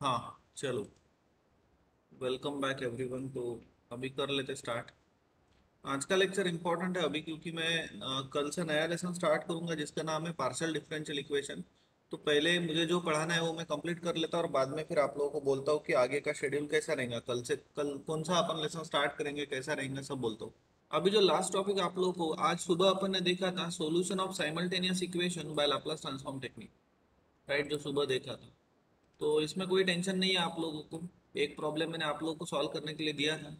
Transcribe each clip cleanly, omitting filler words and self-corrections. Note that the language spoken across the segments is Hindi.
हाँ चलो, वेलकम बैक एवरीवन। तो अभी कर लेते स्टार्ट। आज का लेक्चर इंपॉर्टेंट है अभी, क्योंकि मैं कल से नया लेसन स्टार्ट करूंगा जिसका नाम है पार्शियल डिफरेंशियल इक्वेशन। तो पहले मुझे जो पढ़ाना है वो मैं कंप्लीट कर लेता हूँ और बाद में फिर आप लोगों को बोलता हूँ कि आगे का शेड्यूल कैसा रहेगा। कल कौन सा अपन लेसन स्टार्ट करेंगे, कैसा रहेगा, सब बोलता हूँ। अभी जो लास्ट टॉपिक आप लोगों को आज सुबह अपन ने देखा था, solution of simultaneous equation by Laplace transform technique, right, जो सुबह देखा था। तो इसमें कोई टेंशन नहीं है आप लोगों को। एक प्रॉब्लम मैंने आप लोगों को सॉल्व करने के लिए दिया था।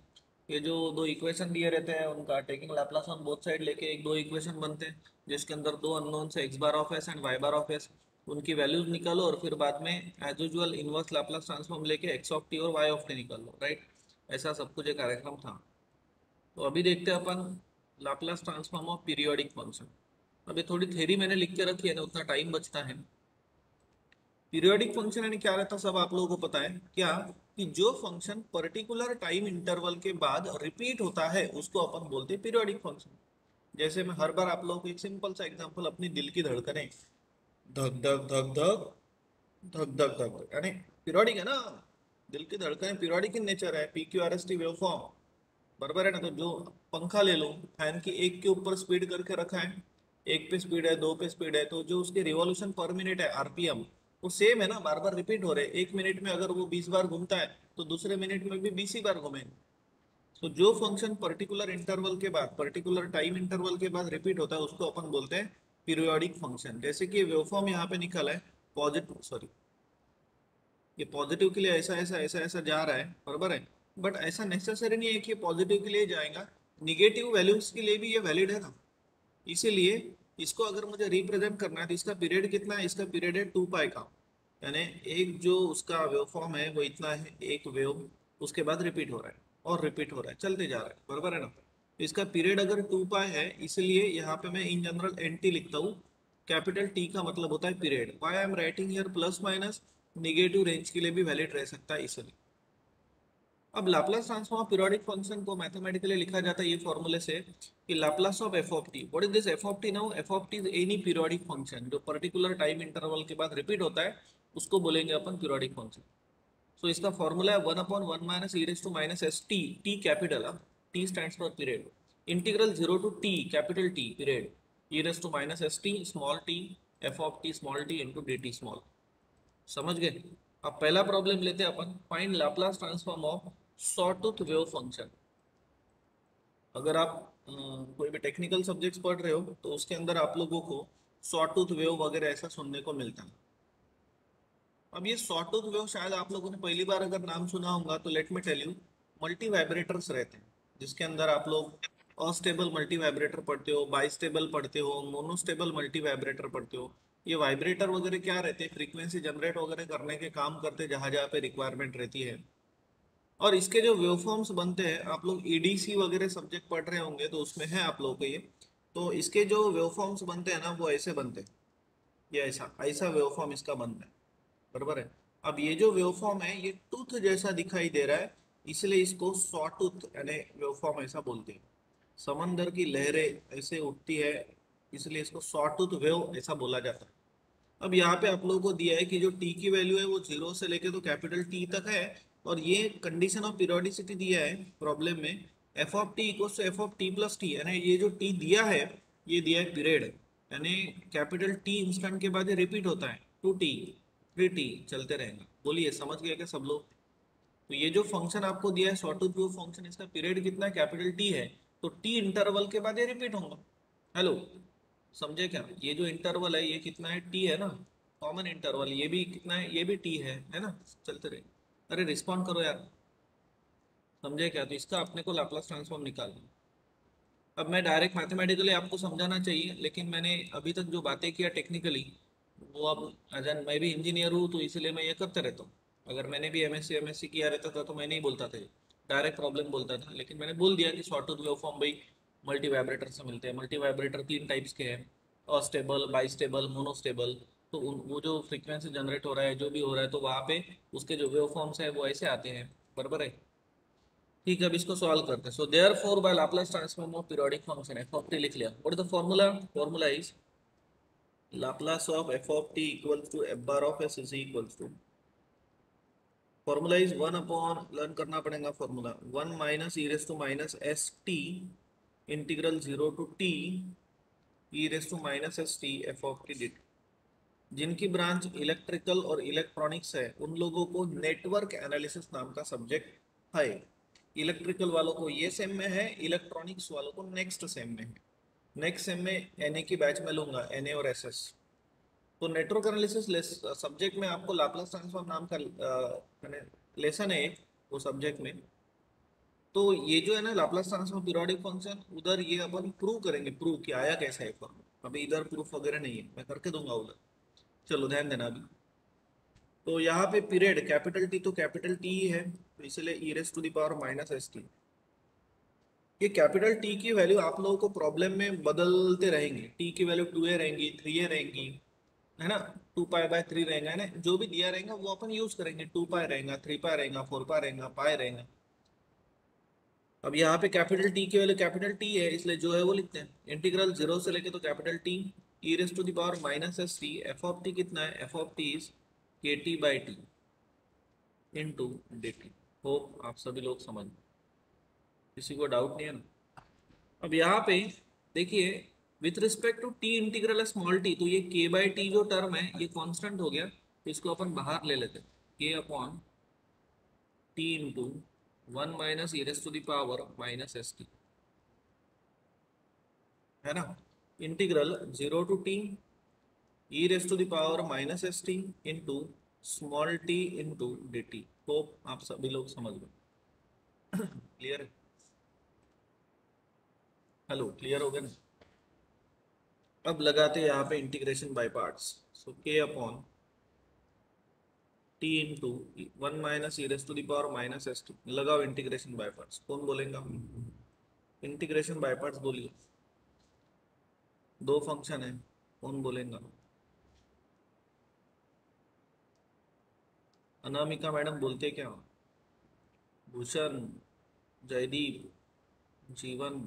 ये जो दो इक्वेशन दिए रहते हैं उनका taking Laplace on both side लेके एक दो इक्वेशन बनते हैं, जिसके अंदर दो अननोन्स है, x bar of s and y bar of s. उनकी वैल्यूज निकालो और फिर बाद में as usual inverse Laplace transform लेके एक्स ऑफ टी और वाई ऑफ टी निकाल लो, राइट। ऐसा सब कुछ एक कार्यक्रम था। तो अभी देखते हैं अपन Laplace transform of periodic function. अभी थोड़ी थ्योरी मैंने लिख के रखी है ना, उतना टाइम बचता है। पीरियोडिक फंक्शन यानी क्या रहता है, सब आप लोगों को पता है क्या, कि जो फंक्शन पर्टिकुलर टाइम इंटरवल के बाद रिपीट होता है उसको अपन बोलते हैं पीरियोडिक फंक्शन। जैसे मैं हर बार आप लोगों को एक सिंपल सा एग्जांपल, अपनी दिल की धड़कनें धक धक धक धक धक धक धक, यानी पीरियोडिक है ना। दिल की धड़कनें पीरियोडिक इन नेचर है, P Q R S T wave form, बराबर है ना। तो जो पंखा ले लो, फैन की एक के ऊपर स्पीड करके रखा है, एक पे स्पीड है, दो पे स्पीड है, तो जो उसके रिवॉल्यूशन पर मिनट है आरपीएम, वो सेम है ना, बार बार रिपीट हो रहे हैं। एक मिनट में अगर वो 20 बार घूमता है तो दूसरे मिनट में भी 20 ही बार घूमेगा। तो जो फंक्शन पर्टिकुलर इंटरवल के बाद, पर्टिकुलर टाइम इंटरवल के बाद रिपीट होता है उसको अपन बोलते हैं पीरियोडिक फंक्शन। जैसे कि वेवफॉर्म यहाँ पे निकला है, पॉजिटिव सॉरी, ये पॉजिटिव के लिए ऐसा ऐसा ऐसा ऐसा जा रहा है, बराबर है। बट ऐसा नेसेसरी नहीं है कि पॉजिटिव के लिए जाएगा, निगेटिव वैल्यूज के लिए भी ये वैलिड है ना। इसीलिए इसको अगर मुझे रिप्रेजेंट करना है तो इसका पीरियड कितना है, इसका पीरियड है 2 पाई का। यानी एक जो उसका वेव फॉर्म है वो इतना है, एक वेव उसके बाद रिपीट हो रहा है और रिपीट हो रहा है, चलते जा रहा है, बराबर है ना। तो इसका पीरियड अगर 2 पाई है, इसलिए यहाँ पे मैं इन जनरल एन टी लिखता हूँ। कैपिटल टी का मतलब होता है period. Why I am writing here plus minus, negative range के लिए भी वैलिड रह सकता है इसलिए। अब लाप्लास ट्रांसफॉर्म पीरियोडिक फंक्शन को मैथमेटिकली लिखा जाता है ये फॉर्मूले से, कि Laplace of f of t. What is this f of t now? F of t is any periodic function जो पर्टिकुलर टाइम इंटरवल के बाद रिपीट होता है, उसको बोलेंगे अपन पीरियोडिक फंक्शन। सो इसका फॉर्मूला है 1/1 minus e raise to minus S t, T capital, T stands for period, integral 0 to t capital T period, e raise to minus S t small t, f of t small t into d t small. समझ गए? अब पहला प्रॉब्लम लेते हैं अपन, find Laplace transform of sawtooth wave function. अगर आप कोई भी टेक्निकल सब्जेक्ट्स पढ़ रहे हो तो उसके अंदर आप लोगों को सॉटूथ वेव वगैरह ऐसा सुनने को मिलता है। अब ये सॉटूथ वेव शायद आप लोगों ने पहली बार अगर नाम सुना होगा तो let me tell you, multivibrators रहते हैं जिसके अंदर आप लोग अस्टेबल मल्टी वाइब्रेटर पढ़ते हो, बाइस्टेबल पढ़ते हो, मोनोस्टेबल मल्टी वाइब्रेटर पढ़ते हो। ये वाइब्रेटर वगैरह क्या रहते हैं, फ्रीक्वेंसी जनरेट वगैरह करने के काम करते हैं जहाँ जहाँ पे रिक्वायरमेंट रहती है। और इसके जो वेवफॉर्म्स बनते हैं, आप लोग ईडीसी वगैरह सब्जेक्ट पढ़ रहे होंगे तो उसमें है आप लोगों को ये। तो इसके जो वेवफॉर्म्स बनते हैं ना वो ऐसे बनते हैं, ये ऐसा ऐसा वेवफॉर्म इसका बनता है, बराबर है। अब ये जो वेवफॉर्म है ये टूथ जैसा दिखाई दे रहा है, इसलिए इसको सॉ टूथ यानी वेवफॉर्म ऐसा बोलते हैं। समंदर की लहरें ऐसे उठती है, इसलिए इसको सॉ टूथ वेव ऐसा बोला जाता है। अब यहाँ पे आप लोगों को दिया है कि जो टी की वैल्यू है वो 0 से लेके तो कैपिटल टी तक है, और ये कंडीशन ऑफ पीरियोडिसिटी दिया है प्रॉब्लम में, f of t equal to f of t plus t, यानी ये जो टी दिया है ये दिया है पीरियड, यानी कैपिटल टी इंस्टेंट के बाद ये रिपीट होता है, 2 टी 3 टी चलते रहेगा। बोलिए समझ गए क्या सब लोग? तो ये जो फंक्शन आपको दिया है सॉटूथ व्यू फंक्शन, इसका पीरियड कितना है, कैपिटल टी है, तो टी इंटरवल के बाद ये रिपीट होगा। हेलो, समझे क्या? ये जो इंटरवल है ये कितना है, टी है ना, कॉमन इंटरवल, ये भी कितना है, ये भी टी है ना। चलते रहे। अरे रिस्पॉन्ड करो यार, समझे क्या? तो इसका अपने को लाप्लास ट्रांसफॉर्म निकालना। अब मैं डायरेक्ट मैथमेटिकली आपको समझाना चाहिए, लेकिन मैंने अभी तक जो बातें किया टेक्निकली, वो अब एज एन मैं भी इंजीनियर हूँ तो इसलिए मैं ये करते रहता हूँ। अगर मैंने भी एमएससी किया रहता था तो मैं नहीं बोलता था, डायरेक्ट प्रॉब्लम बोलता था। लेकिन मैंने बोल दिया कि सॉटूथ वेवफॉर्म भाई मल्टी वाइब्रेटर से मिलते हैं। मल्टी वाइब्रेटर 3 टाइप्स के हैं, अस्टेबल, बाइस्टेबल, मोनोस्टेबल। तो वो जो फ्रीक्वेंसी जनरेट हो रहा है, जो भी हो रहा है, तो वहाँ पे उसके जो वेवफॉर्म्स है वो ऐसे आते हैं, बराबर है। ठीक है, अब इसको सॉल्व करते हैं। So therefore by Laplace transform of periodic function f of t लिख लिया। What is the formula? Formula is Laplace of f of t equals to f bar of S is equals to formula is one upon, learn करना पड़ेगा formula, one minus E raise to minus S t integral zero to t e raise to minus S t f of t d t. जिनकी ब्रांच इलेक्ट्रिकल और इलेक्ट्रॉनिक्स है उन लोगों को नेटवर्क एनालिसिस नाम का सब्जेक्ट है। इलेक्ट्रिकल वालों को ये सेम में है, इलेक्ट्रॉनिक्स वालों को नेक्स्ट सेम में है। नेक्स्ट सेम में एनए की बैच में लूंगा, एनए और एसएस। तो नेटवर्क एनालिसिस सब्जेक्ट में आपको लाप्लास ट्रांसफॉर्म नाम का लेसन है एक, वो सब्जेक्ट में। तो ये जो है ना लाप्लास ट्रांसफॉर्म पीरियोडिक फंक्शन, उधर ये अपन प्रूव करेंगे, प्रूव कि आया कैसा है फॉर्म। अभी इधर प्रूफ वगैरह नहीं है, मैं करके दूंगा उधर। चलो ध्यान देना अभी। तो यहाँ पे पीरियड कैपिटल टी, तो कैपिटल टी ही है, तो इसलिए e raise to the power minus S t. ये कैपिटल टी की वैल्यू आप लोगों को प्रॉब्लम में बदलते रहेंगे। टी की वैल्यू 2a रहेंगी, 3a रहेंगी, है ना, 2 पाई बाय 3 रहेगा, है ना, जो भी दिया रहेगा वो अपन यूज करेंगे। 2 पाई रहेगा, 3 पाई रहेगा, 4 पाई रहेगा, पाई रहेगा। अब यहाँ पे कैपिटल टी की वैल्यू कैपिटल टी है, इसलिए जो है वो लिखते हैं। इंटीग्रल जीरो से लेके तो capital t e raise to the power minus S t, f of t कितना है, f of t is k t by t into d t. Hope आप सभी लोग समझ, किसी को डाउट नहीं है ना। अब यहाँ पे देखिए, with respect to t integral small t, तो ये के बाई टी जो टर्म है ये कांस्टेंट हो गया, तो इसको अपन बाहर ले लेते हैं। K upon T into one minus E raise to the power minus S t, है ना, integral zero to t e raise to the power minus S t into small t into d t. तो आप सभी लोग समझ गए, क्लियर है? हेलो, क्लियर हो गया ना? अब लगाते हैं यहाँ पे integration by parts. So k upon T into one minus E raise to the power minus S t. लगाओ इंटीग्रेशन बाय पार्ट्स, कौन बोलेगा? इंटीग्रेशन बाय पार्ट्स बोलिए। दो फंक्शन है, कौन बोलेगा? अनामिका मैडम बोलते क्या? भूषण, जयदीप, जीवन।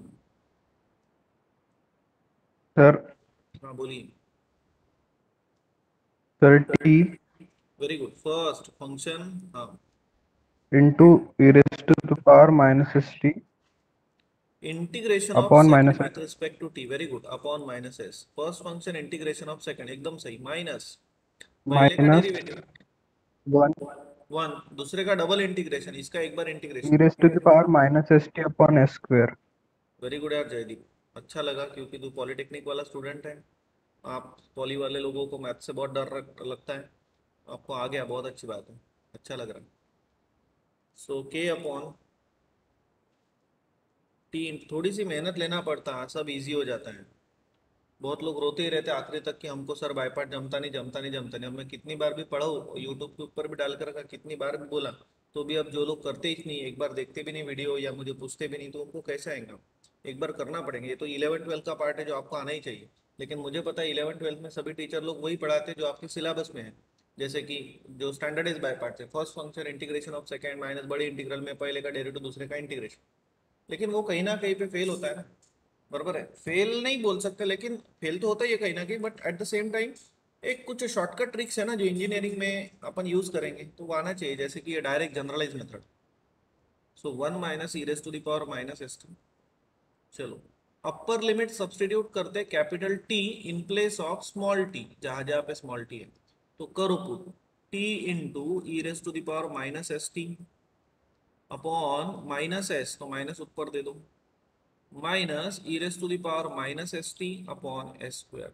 सर हाँ बोलिए। Sir T very good, first function. हाँ, into e raise to the power minus S t integration of upon second minus with respect to t, very good, upon minus s. First function integration of second, एकदम सही, माइनस पहले का माइनस डेरिवेटिव वन वन, दूसरे का डबल इंटीग्रेशन, इसका एक बार e integration. Raise to the power minus S T upon S square. Very good यार जयदीप, अच्छा लगा, क्योंकि तू पॉलिटेक्निक वाला स्टूडेंट है। आप पॉली वाले लोगों को मैथ से बहुत डर लगता है, आपको आ गया, बहुत अच्छी बात है, अच्छा लग रहा है। सो के अपॉन टी, थोड़ी सी मेहनत लेना पड़ता है, सब इजी हो जाता है। बहुत लोग रोते ही रहते आखिरी तक कि हमको सर बायपार्ट जमता नहीं, जमता नहीं, जमता नहीं। अब मैं कितनी बार भी पढ़ा हूँ, यूट्यूब के ऊपर भी डाल कर रखा, कितनी बार भी बोला, तो भी अब जो लोग करते ही नहीं, एक बार देखते भी नहीं वीडियो या मुझे पूछते भी नहीं, तो उनको कैसे आएगा? एक बार करना पड़ेगा। ये तो 11 12 का पार्ट है जो आपको आना ही चाहिए। लेकिन मुझे पता है 11 12 में सभी टीचर लोग वही पढ़ाते हैं जो आपके सिलेबस में है। जैसे कि जो स्टैंडर्डाइज बाय पार्ट है, first function integration of second minus बड़े इंटीग्रल में पहले का डेरिवेटिव दूसरे का इंटीग्रेशन। लेकिन वो कहीं ना कहीं पे फेल होता है ना, बराबर है, फेल नहीं बोल सकते, लेकिन फेल तो होता ही है कहीं ना कहीं, but at the same time एक कुछ शॉर्टकट ट्रिक्स है ना जो इंजीनियरिंग में अपन यूज करेंगे, तो वो आना चाहिए, जैसे कि ये direct generalise method. So one minus E raise to the power minus S T. चलो, अपर लिमिट सब्सटीट्यूट करते हैं capital t in place of small t, जहां जहां पे स्मॉल टी है। तो करो put t into e raise to the power minus S T upon minus s, तो माइनस ऊपर दे दो, minus E raise to the power minus S T upon S square.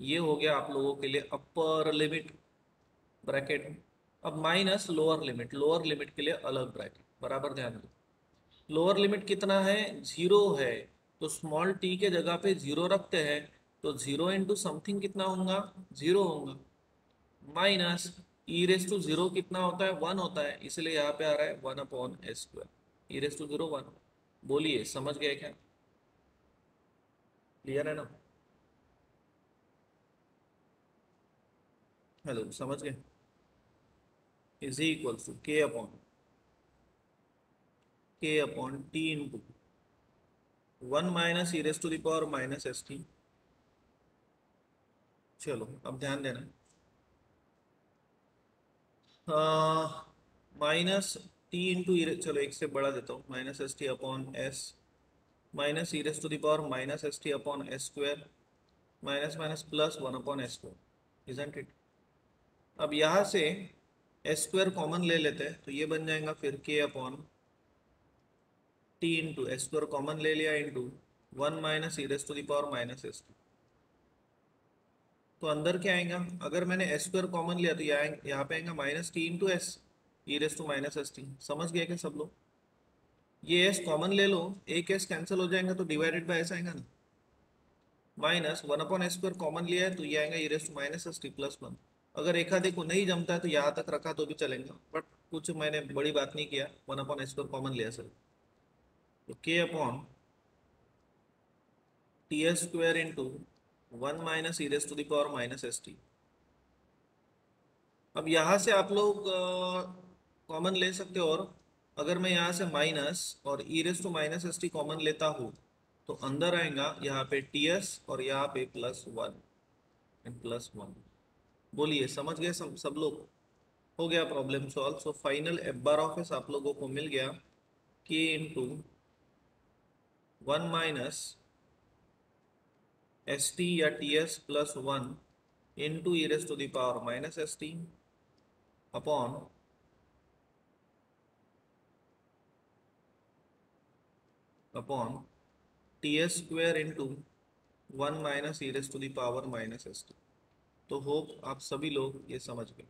ये हो गया आप लोगों के लिए अपर लिमिट ब्रैकेट। अब minus lower limit, lower limit के लिए अलग ब्रैकेट, बराबर ध्यान दो। लोअर लिमिट कितना है, जीरो है, तो स्मॉल टी के जगह पे जीरो रखते हैं, तो जीरो इंटू समथिंग कितना होगा, जीरो होगा, minus E raise to zero कितना होता है, वन होता है, इसलिए यहाँ पे आ रहा है one upon S square. E raise to zero one. बोलिए, समझ गए क्या? क्लियर है ना? हेलो, समझ गए? Is equals to K upon T into one minus E raise to the power minus S T. चलो अब ध्यान देना, माइनस टी इंटू, चलो एक से बड़ा देता हूँ, minus S T upon S minus E raise to the power minus S T upon S square minus minus plus one upon S square, isn't it. अब यहाँ से एस स्क्वायर कॉमन ले लेते हैं तो ये बन जाएगा फिर K upon T into S square common ले लिया into one minus E raise to the power minus S T. तो अंदर क्या आएगा, अगर मैंने एस स्क्वायर कॉमन लिया तो यहाँ पे आएगा minus T into S E raise to minus S T. समझ गए क्या सब लोग? ये एस कॉमन ले लो, एक एस कैंसिल हो जाएगा तो डिवाइडेड बाय एस आएगा ना, minus one upon S square common लिया है तो ये आएगा e raise to minus S t plus one. अगर एक आधे को नहीं जमता है तो यहाँ तक रखा तो भी चलेगा, बट कुछ मैंने बड़ी बात नहीं किया, one upon S square common लिया सर। तो K upon T S square into one minus E raise to the power minus S T. अब यहाँ से आप लोग कॉमन ले सकते हो, और अगर मैं यहाँ से माइनस और e raise to minus S t common लेता हूँ तो अंदर आएगा यहाँ पे टी एस और यहाँ पे plus one and plus one. बोलिए समझ गए सब लोग? हो गया problem solve. So final f bar of s आप लोगों को मिल गया k into one minus S t या t s plus one into e raise to the power minus S T upon T S square into one minus E raise to the power minus S T. तो होप आप सभी लोग ये समझ गए।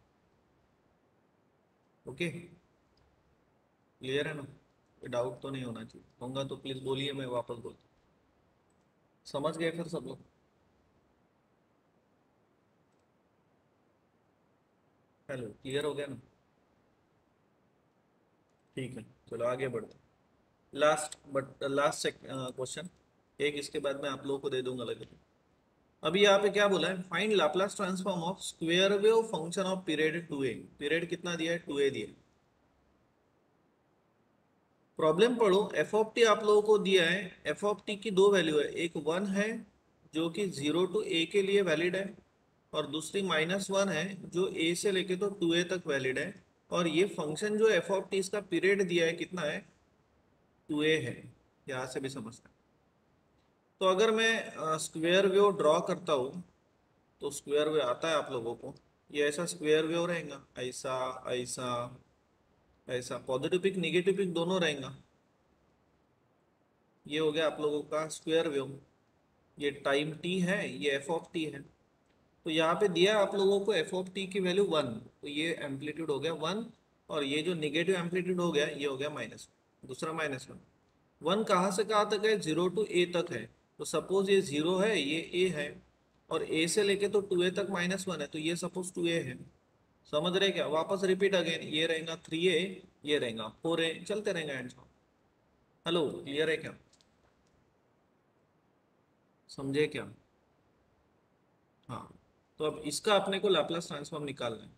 ओके, क्लियर है ना? कोई डाउट तो नहीं होना चाहिए, होगा तो प्लीज बोलिए, मैं वापस बोलता हूँ। समझ गए फिर सब लोग? हेलो, क्लियर हो गया ना? ठीक है, चलो आगे बढ़ते हैं। लास्ट क्वेश्चन, एक इसके बाद मैं आप लोगों को दे दूंगा लगे। अभी यहाँ पे क्या बोला है, find Laplace transform of square wave function of period 2a। Period कितना दिया है? 2a दिया है। प्रॉब्लम पढ़ो, एफ ऑफ टी आप लोगों को दिया है, एफ ऑफ टी की दो वैल्यू है, एक वन है जो कि 0 टू a के लिए वैलिड है, और दूसरी माइनस वन है जो a से लेके तो 2a तक वैलिड है। और ये फंक्शन जो एफ ऑफ टी इसका पीरियड दिया है कितना है? 2a है। यहाँ से भी समझते हैं। तो अगर मैं स्क्वायर वेव ड्रॉ करता हूँ तो स्क्वायर वेव आता है आप लोगों को, ये ऐसा स्क्वायर वेव रहेगा, ऐसा ऐसा ऐसा, पॉजिटिव पिक निगेटिव पिक दोनों रहेगा। ये हो गया आप लोगों का स्क्वायर वेव। ये टाइम टी है, ये एफ ऑफ टी है। तो यहाँ पे दिया है आप लोगों को एफ ऑफ टी की वैल्यू वन, तो ये एम्पलीट्यूड हो गया वन, और ये जो निगेटिव एम्पलीट्यूड हो गया ये हो गया माइनस, दूसरा माइनस वन। वन कहाँ से कहाँ तक है? 0 टू a तक है। तो सपोज ये 0 है, ये a है, और a से लेके तो 2a तक माइनस वन है, तो ये सपोज 2a है। समझ रहे क्या? वापस रिपीट अगेन, ये रहेगा 3a, ये रहेगा 4a, चलते रहेंगे एंड। हेलो, क्लियर है क्या? समझे क्या? हाँ। तो अब इसका अपने को लाप्लास ट्रांसफॉर्म निकालना है।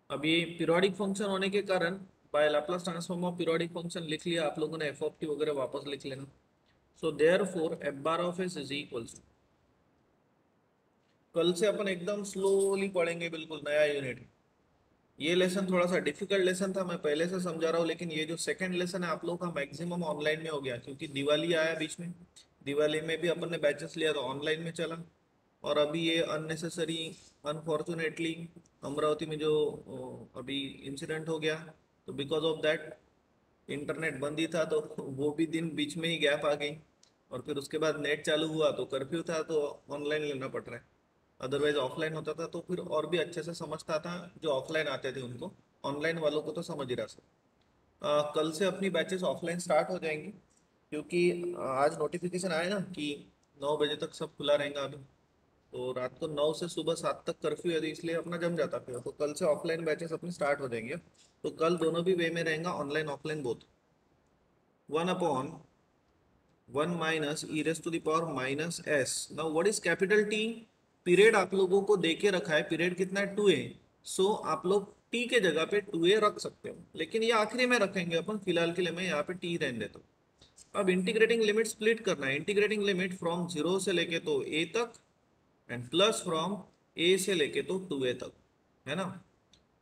अब ये पीरियोडिक फंक्शन होने के कारण by Laplace transform of periodic function लिख लिया आप लोगों ने, एफ ऑफ टी वगैरह वापस लिख लेना। So therefore F bar of S is equals to, कल से अपन एकदम स्लोली पढ़ेंगे, बिल्कुल नया यूनिट। ये लेसन थोड़ा सा डिफिकल्ट लेसन था, मैं पहले से समझा रहा हूँ, लेकिन ये जो सेकंड लेसन है आप लोगों का मैक्सिमम ऑनलाइन में हो गया, क्योंकि दिवाली आया बीच में। दिवाली में भी अपन ने बैचेस लिया तो ऑनलाइन में चला, और अभी ये अननेसेसरी अनफॉर्चुनेटली अमरावती में जो अभी इंसिडेंट हो गया, तो बिकॉज ऑफ दैट इंटरनेट बंद ही था, तो वो भी दिन बीच में ही गैप आ गई, और फिर उसके बाद नेट चालू हुआ तो कर्फ्यू था, तो ऑनलाइन लेना पड़ रहा है। अदरवाइज ऑफलाइन होता था तो फिर और भी अच्छे से समझता था, जो ऑफलाइन आते थे उनको, ऑनलाइन वालों को तो समझ ही रहा सर। कल से अपनी बैचेस ऑफलाइन स्टार्ट हो जाएंगी, क्योंकि आज नोटिफिकेशन आया ना कि 9 बजे तक सब खुला रहेगा अभी, तो रात को 9 से सुबह 7 तक कर्फ्यू है, तो इसलिए अपना जम जाता फिर। तो कल से ऑफलाइन बैचेस अपनी स्टार्ट हो जाएंगे, तो कल दोनों भी वे में रहेगा, online offline both. One upon one minus E raise to the power minus S. Now what is capital T? Period आप लोगों को दे के रखा है, पीरियड कितना है? 2a। सो आप लोग टी के जगह पे 2a रख सकते हो, लेकिन ये आखिरी में रखेंगे अपन, फिलहाल के लिए मैं यहाँ पे टी रहने देता हूँ। अब इंटीग्रेटिंग लिमिट स्प्लिट करना है, इंटीग्रेटिंग लिमिट फ्रॉम 0 से लेके तो a तक, एंड प्लस फ्रॉम a से लेके तो 2a तक, है ना।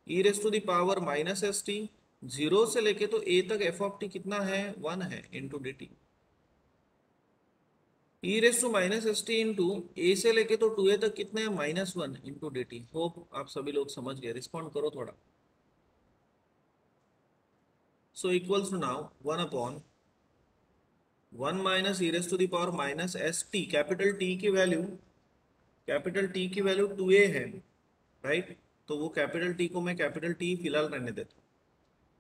E raise to the power minus S t zero से लेके तो ए तक एफ ऑफ टी कितना है, 1 है into d t. E raise to minus S t into a से लेके तो 2a तक कितने हैं, -1 इंटू डी टी। होप आप सभी लोग समझ गए, रिस्पॉन्ड करो थोड़ा। So equals to now 1 upon 1 minus E raise to the power minus S T. Capital T की वैल्यू 2a है, राइट। तो वो कैपिटल टी को मैं कैपिटल टी फिलहाल रहने देता हूँ।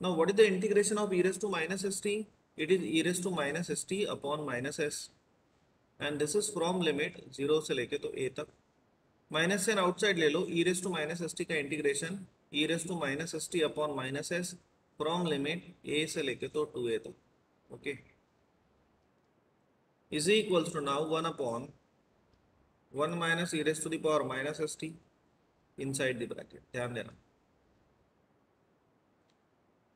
Now what is the integration of E raise to minus S T? It is E raise to minus S T upon minus S, and this is from limit 0 से लेके तो a तक। माइनस से आउटसाइड ले लो, e raise to minus S t का integration e raise to minus S T upon minus s from limit a से लेके तो 2a तक। Okay, is equals to now 1 upon 1 minus E raise to the power minus S t inside the bracket. ध्यान देना,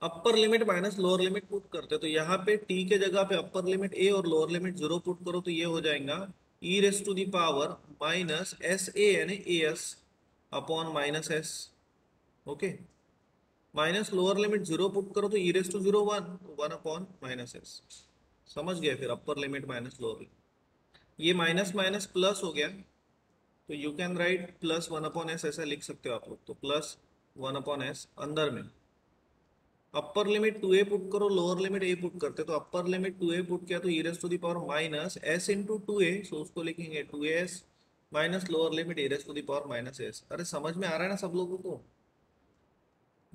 upper limit minus lower limit put करते तो यहाँ पे t के जगह पे अपर लिमिट a और लोअर लिमिट 0 पुट करो तो ये हो जाएगा e raise to the power minus s a यानी a s upon minus s. Okay, minus lower limit 0 put करो तो e raise to 0 1, 1 upon minus s. समझ गए? फिर upper limit minus lower limit, ये माइनस माइनस प्लस हो गया, तो you can write plus 1 upon s, ऐसा लिख सकते हो आप लोग। तो प्लस 1 अपॉन एस, अंदर में अपर लिमिट 2a पुट करो, लोअर लिमिट a पुट करते तो अपर लिमिट 2a पुट किया तो e raise to the power minus s into 2a, so उसको लिखेंगे 2as minus lower limit e raise to the power minus s। अरे समझ में आ रहा है ना सब लोगों को?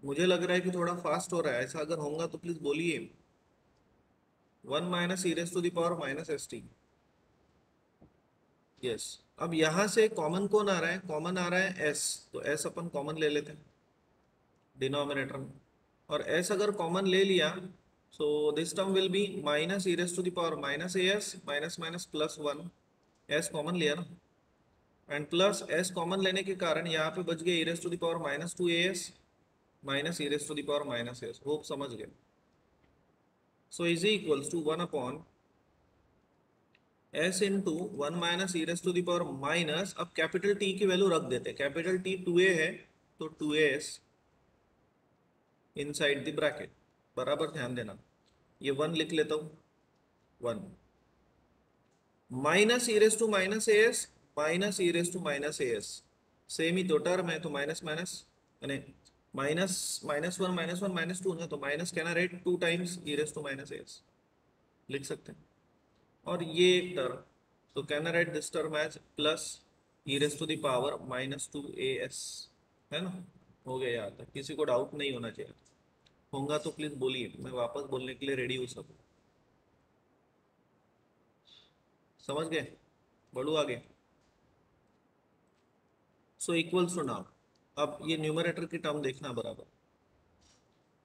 मुझे लग रहा है कि थोड़ा फास्ट हो रहा है, ऐसा अगर होगा तो प्लीज बोलिए। 1 minus E raise to the power minus S T. Yes, अब यहाँ से कॉमन कौन आ रहा है? कॉमन आ रहा है s, तो s अपन कॉमन ले लेते हैं डिनोमिनेटर में, और s अगर कॉमन ले लिया so this term will be minus E raise to the power minus A S minus minus plus 1। s common लिया ना, एंड प्लस s कॉमन लेने के कारण यहाँ पे बच गया e raise to the power minus 2as minus E raise to the power minus s. Hope समझ गए? So is equals to 1 upon s into 1 minus E raise to the power minus, अब कैपिटल T की वैल्यू रख देते हैं, कैपिटल T 2a है तो 2as इनसाइड द ब्रैकेट बराबर। ध्यान देना, ये 1 लिख लेता हूँ, 1 minus E raise to minus s minus E raise to minus s, same ही दो टर्म है तो माइनस माइनस यानी minus minus one minus two ना, तो माइनस कहना write 2 times e raise to minus s लिख सकते हैं। और ये एक टर्म, तो कहना write this term as plus E raise to the power minus 2as, है ना? हो गया यहाँ तक, किसी को डाउट नहीं होना चाहिए। होगा तो प्लीज बोलिए, मैं वापस बोलने के लिए रेडी हूँ सब। समझ गए? बढ़ू आगे। सो इक्वल्स टू नाउ, अब ये न्यूमरेटर की टर्म देखना बराबर।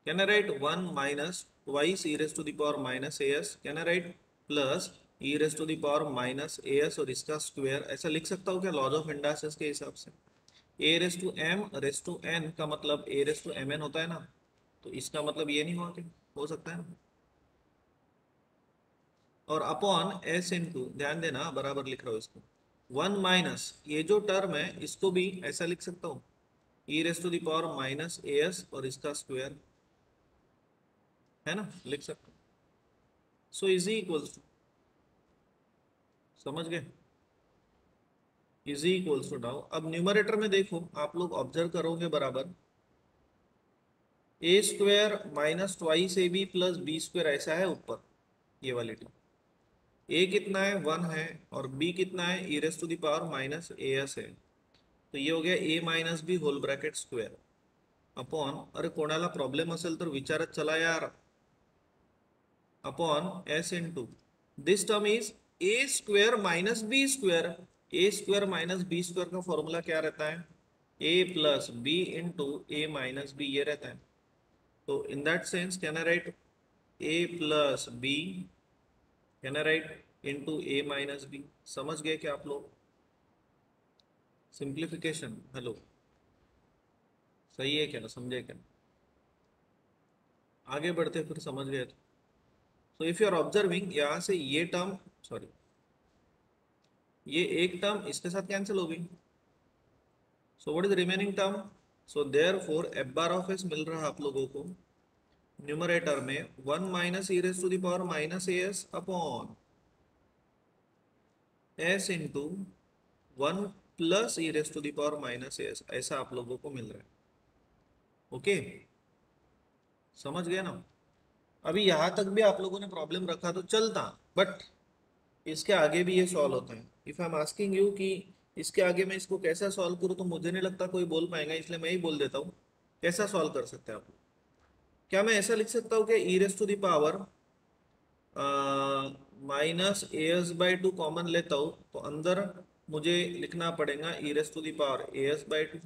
Can I write 1 minus twice E raise to the power minus S, can I write plus E raise to the power minus S और इसका स्क्वायर, ऐसा लिख सकता हूँ क्या लॉज ऑफ इंडासेस के हिसाब से? A raise to m raise to n का मतलब a raise to m n होता है ना, तो इसका मतलब ये नहीं हुआ कि हो सकता है ना? और अपॉन एस इंटू, ध्यान देना बराबर लिख रहा हूँ इसको, 1 माइनस ये जो टर्म है इसको भी ऐसा लिख सकता हूँ e raise to the power minus S और इसका स्क्वायर, है ना? लिख सकता हूँ। सो इज इक्वल्स टू, समझ गए? इज इक्वल्स टू नाउ, अब न्यूमरेटर में देखो आप लोग ऑब्जर्व करोगे बराबर, a square minus twice a b plus b square ऐसा है ऊपर ये वाली टर्म। ए कितना है 1 है और बी कितना है e raise to the power minus A s है, तो ये हो गया a minus b whole bracket square upon, अरे कोणाला प्रॉब्लेम असेल तर विचारत चला यार, upon S into this term is a square minus b square. A square minus b square का फॉर्मूला क्या रहता है? A plus b into A minus b, ये रहता है। तो in that sense can I right A plus B, can I write into A minus B. समझ गए क्या आप लोग? सिंप्लीफिकेशन, हेलो, सही है क्या? समझे क्या? आगे बढ़ते फिर समझ गए तो। So if you are observing, यहाँ से ये टर्म, सॉरी ये एक टर्म इसके साथ कैंसिल हो गई, so what is remaining term? So therefore F bar of s मिल रहा है आप लोगों को न्यूमरेटर में 1 minus E raise to the power minus A s upon S into 1 plus E raise to the power minus A s, ऐसा आप लोगों को मिल रहा है। ओके, समझ गए ना? अभी यहां तक भी आप लोगों ने प्रॉब्लम रखा तो चलता, बट इसके आगे भी ये सॉल्व होता है। If I am asking you कि इसके आगे मैं इसको कैसा सॉल्व करूँ, तो मुझे नहीं लगता कोई बोल पाएगा, इसलिए मैं ही बोल देता हूँ कैसा सॉल्व कर सकते हैं आप। क्या मैं ऐसा लिख सकता हूँ कि e raise to the power minus A S by two common लेता हूँ, तो अंदर मुझे लिखना पड़ेगा e raise to the power a S by two.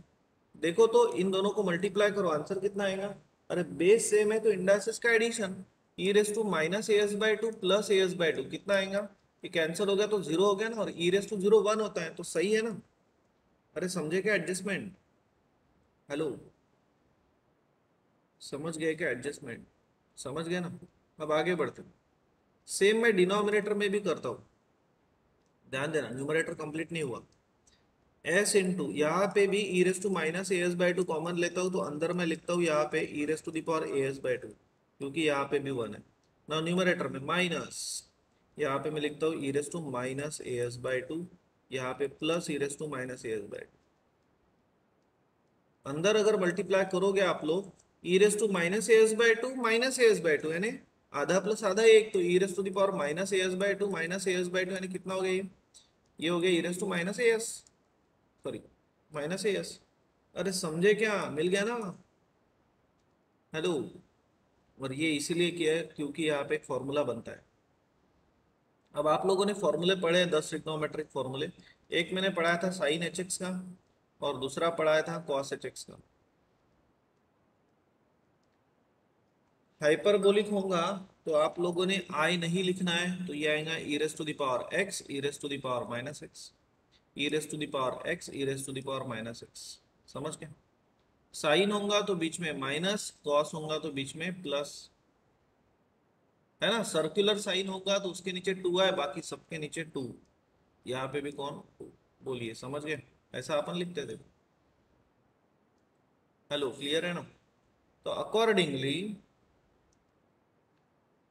देखो तो इन दोनों को मल्टीप्लाई करो, आंसर कितना आएगा? अरे बेस सेम है तो इंडाइसेस का addition, E raise to minus A S by two plus A S by two कितना आएगा? ये कैंसिल हो गया तो जीरो हो गया ना, और ई रेस टू जीरो 1 होता है, तो सही है ना? अरे समझे क्या एडजस्टमेंट? हेलो, समझ गए क्या एडजस्टमेंट? समझ गए ना? अब आगे बढ़ते हैं। सेम मैं डिनोमिनेटर में भी करता हूँ, ध्यान देना, न्यूमरेटर कंप्लीट नहीं हुआ। एस इंटू यहाँ पे भी e raise to minus A S by two common लेता हूँ, तो अंदर मैं लिखता हूँ यहाँ पे e raise to the power a S by two, क्योंकि यहाँ पे भी 1 है ना। न्यूमरेटर में माइनस, यहाँ पे मैं लिखता हूँ e raise to minus A S by two, यहाँ पे plus E raise to minus A S by two. अंदर अगर मल्टीप्लाई करोगे आप लोग, e raise to minus A S by two minus A S by two, यानी आधा प्लस आधा एक, तो e raise to the power minus A S by two minus A S by two, यानी कितना हो गया ये हो गया e raise to minus A S, sorry minus A S. अरे समझे क्या? मिल गया ना? हेलो, और ये इसीलिए किया है क्योंकि यहाँ पे एक फॉर्मूला बनता है। अब आप लोगों ने फॉर्मूले पढ़े हैं, 10 ट्रिग्नोमेट्रिक फॉर्मूले। एक मैंने पढ़ाया था साइन एच एक्स का, और दूसरा पढ़ाया था कॉस एच एक्स का। हाइपरबोलिक होगा तो आप लोगों ने आई नहीं लिखना है, तो ये आएगा e raise to the power x e raise to the power minus x, e raise to the power x e raise to the power minus x. समझ गए? साइन होगा तो बीच में माइनस, कॉस होगा तो बीच में प्लस, है ना? सर्कुलर साइन होगा तो उसके नीचे 2 है, बाकी सबके नीचे 2। यहाँ पे भी कौन 2? बोलिए, समझ गए? ऐसा अपन लिखते थे। हेलो, क्लियर है ना? तो अकॉर्डिंगली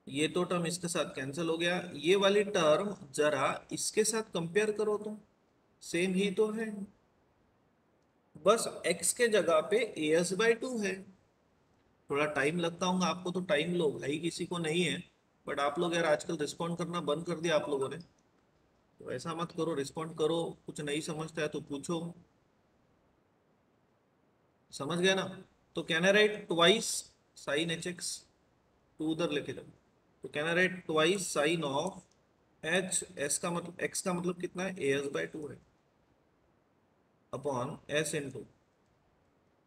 ये तो टर्म इसके साथ कैंसिल हो गया, ये वाली टर्म जरा इसके साथ कंपेयर करो तो सेम ही तो है, बस x के जगह पे ए एस बाई टू है। थोड़ा टाइम लगता होगा आपको, तो टाइम लो भाई, किसी को नहीं है, बट आप लोग यार आजकल रिस्पॉन्ड करना बंद कर दिया आप लोगों ने, तो ऐसा मत करो, रिस्पॉन्ड करो। कुछ नहीं समझता है तो पूछो। समझ गया ना? तो can I write twice sine H X, two उधर लेके जाओ, तो can I write twice sine of H, S का मतलब एक्स का मतलब कितना है? ए एस बाई टू है, अपॉन एस इंटू,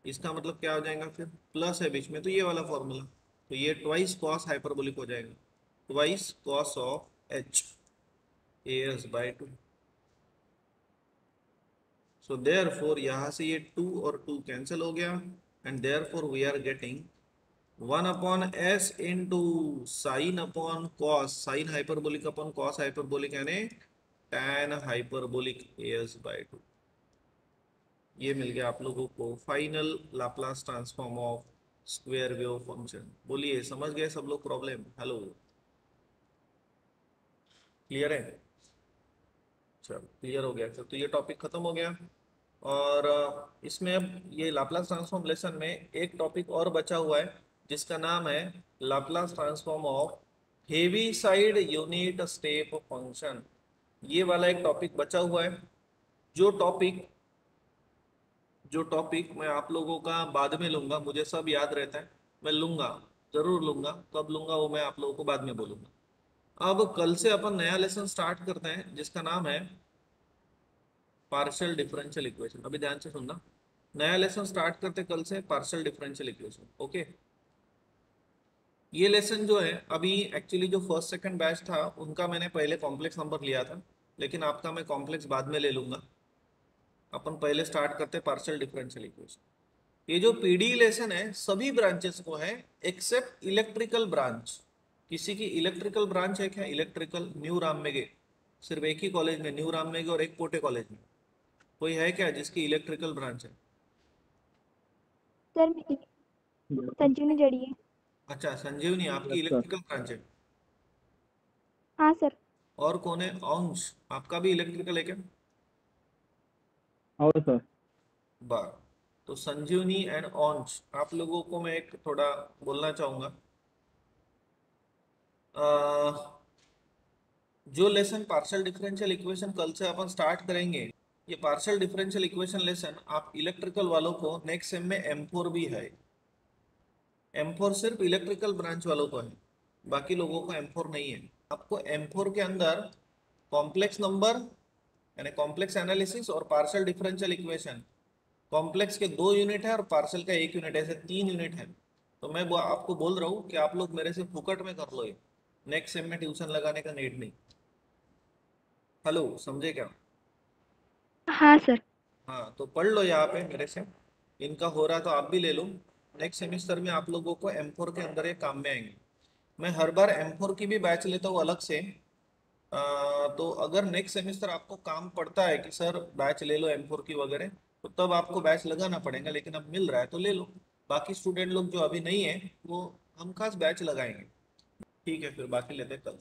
इसका मतलब क्या हो जाएगा फिर? प्लस है बीच में, तो ये वाला फॉर्मूला, तो ये ट्वाइस कॉस हाइपरबोलिक हो जाएगा, twice cos of h a S by two. So therefore यहाँ से ये 2 और 2 कैंसिल हो गया, and therefore we are getting 1 upon S into sine upon cos, sine hyperbolic upon cos hyperbolic, यानी tan hyperbolic a S by two. ये मिल गया आप लोगों को final Laplace transform of square wave function. बोलिए, समझ गए सब लोग प्रॉब्लम? हेलो, क्लियर है? चलो, क्लियर हो गया। तो ये टॉपिक खत्म हो गया, और इसमें अब ये लाप्लास ट्रांसफॉर्म लेसन में एक टॉपिक और बचा हुआ है, जिसका नाम है Laplace transform of heavy side unit step function. ये वाला एक टॉपिक बचा हुआ है, जो टॉपिक जो टॉपिक मैं आप लोगों का बाद में लूंगा, मुझे सब याद रहता है, मैं लूंगा, जरूर लूंगा, कब लूंगा वो मैं आप लोगों को बाद में बोलूंगा। अब कल से अपन नया लेसन स्टार्ट करते हैं, जिसका नाम है पार्शियल डिफरेंशियल इक्वेशन। अभी ध्यान से सुनना, नया लेसन स्टार्ट करते कल से पार्शियल डिफरेंशियल इक्वेशन। ओके, ये लेसन जो है अभी एक्चुअली जो फर्स्ट सेकंड बैच था उनका मैंने पहले कॉम्प्लेक्स नंबर लिया था, लेकिन आपका मैं कॉम्प्लेक्स बाद में ले लूंगा। अपन पहले स्टार्ट करते पार्शियल डिफरेंशियल इक्वेशन। ये जो पीडी लेसन है सभी ब्रांचेस को है एक्सेप्ट इलेक्ट्रिकल ब्रांच। किसी की इलेक्ट्रिकल ब्रांच है क्या? इलेक्ट्रिकल न्यू राममेगे, सिर्फ एक ही कॉलेज में, न्यू राममेगे और एक कोटे कॉलेज में, कोई है क्या जिसकी इलेक्ट्रिकल ब्रांच है? सर संजीवनी जड़ी है। अच्छा, संजीवनी आपकी यस सर। इलेक्ट्रिकल ब्रांच है। हाँ सर। और कौन है? अंश, आपका भी इलेक्ट्रिकल है क्या? और सर। वाह। तो संजीवनी एंड अंश, आप लोगों को मैं एक थोड़ा बोलना चाहूंगा। जो लेसन पार्शियल डिफरेंशियल इक्वेशन कल से अपन स्टार्ट करेंगे, ये पार्शियल डिफरेंशियल इक्वेशन लेसन आप इलेक्ट्रिकल वालों को नेक्स्ट सेम में M4 भी है। M4 सिर्फ इलेक्ट्रिकल ब्रांच वालों को है, बाकी लोगों को M4 नहीं है। आपको M4 के अंदर कॉम्प्लेक्स नंबर यानी कॉम्प्लेक्स एनालिसिस और पार्शियल डिफरेंशियल इक्वेशन, कॉम्प्लेक्स के 2 यूनिट है और पार्शियल का 1 यूनिट है, ऐसे 3 यूनिट है। तो मैं आपको बोल रहा हूँ कि आप लोग मेरे से फुकट में कर लो ये, नेक्स्ट सेम में ट्यूशन लगाने का नीड नहीं। हेलो, समझे क्या? हाँ सर। हाँ, तो पढ़ लो यहाँ पे मेरे से, इनका हो रहा तो आप भी ले लो। नेक्स्ट सेमिस्टर में आप लोगों को M4 के अंदर ये काम में आएंगे। मैं हर बार M4 की भी बैच लेता हूँ अलग से। तो अगर नेक्स्ट सेमिस्टर आपको काम पड़ता है कि सर बैच ले लो M4 की वगैरह, तो तब आपको बैच लगाना पड़ेगा, लेकिन अब मिल रहा है तो ले लो। बाकी स्टूडेंट लोग जो अभी नहीं है वो हम खास बैच लगाएंगे। ठीक है, फिर बाकी लेते हैं कल।